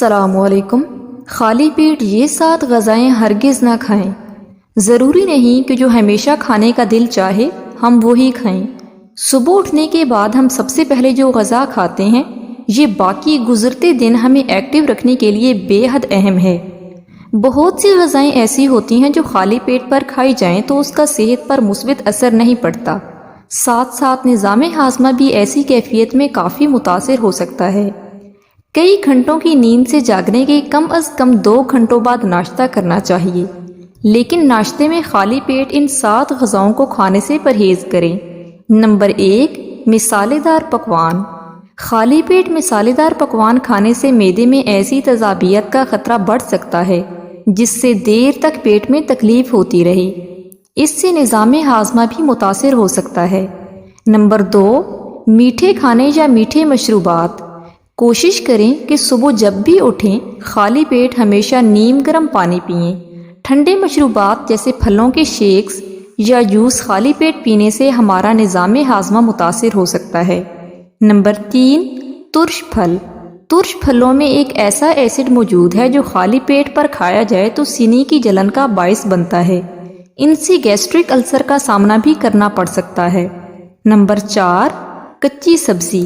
السلام علیکم۔ خالی پیٹ یہ 7 غذائیں ہرگز نہ کھائیں۔ ضروری نہیں کہ جو ہمیشہ کھانے کا دل چاہے ہم وہی کھائیں۔ صبح اٹھنے کے بعد ہم سب سے پہلے جو غذا کھاتے ہیں یہ باقی گزرتے دن ہمیں ایکٹیو رکھنے کے لیے بے حد اہم ہے۔ بہت سی غذائیں ایسی ہوتی ہیں جو خالی پیٹ پر کھائی جائیں تو اس کا صحت پر مثبت اثر نہیں پڑتا، ساتھ ساتھ نظام ہاضمہ بھی ایسی کیفیت میں کافی متاثر ہو سکتا ہے۔ کئی گھنٹوں کی نیند سے جاگنے کے کم از کم 2 گھنٹوں بعد ناشتہ کرنا چاہیے، لیکن ناشتے میں خالی پیٹ ان 7 غذاؤں کو کھانے سے پرہیز کریں۔ نمبر 1، مسالے دار پکوان۔ خالی پیٹ مسالے دار پکوان کھانے سے معدے میں ایسی تذابیت کا خطرہ بڑھ سکتا ہے جس سے دیر تک پیٹ میں تکلیف ہوتی رہے۔ اس سے نظام ہاضمہ بھی متاثر ہو سکتا ہے۔ نمبر 2، میٹھے کھانے یا میٹھے مشروبات۔ کوشش کریں کہ صبح جب بھی اٹھیں خالی پیٹ ہمیشہ نیم گرم پانی پئیں۔ ٹھنڈے مشروبات جیسے پھلوں کے شیکس یا جوس خالی پیٹ پینے سے ہمارا نظام ہاضمہ متاثر ہو سکتا ہے۔ نمبر 3، ترش پھل۔ ترش پھلوں میں ایک ایسا ایسڈ موجود ہے جو خالی پیٹ پر کھایا جائے تو سینے کی جلن کا باعث بنتا ہے۔ ان سے گیسٹرک السر کا سامنا بھی کرنا پڑ سکتا ہے۔ نمبر 4، کچی سبزی۔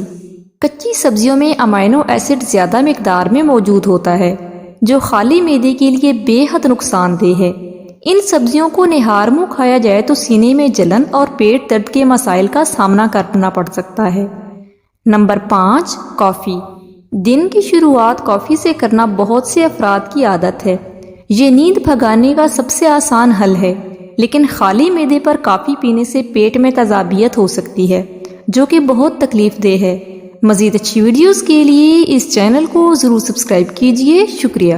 کچی سبزیوں میں امائنو ایسڈ زیادہ مقدار میں موجود ہوتا ہے جو خالی معدے کے لیے بے حد نقصان دہ ہے۔ ان سبزیوں کو نہار منہ کھایا جائے تو سینے میں جلن اور پیٹ درد کے مسائل کا سامنا کرنا پڑ سکتا ہے۔ نمبر 5، کافی۔ دن کی شروعات کافی سے کرنا بہت سے افراد کی عادت ہے۔ یہ نیند بھگانے کا سب سے آسان حل ہے، لیکن خالی معدے پر کافی پینے سے پیٹ میں تذابیت ہو سکتی ہے جو کہ بہت تکلیف دہ ہے۔ مزید اچھی ویڈیوز کے لیے اس چینل کو ضرور سبسکرائب کیجیے۔ شکریہ۔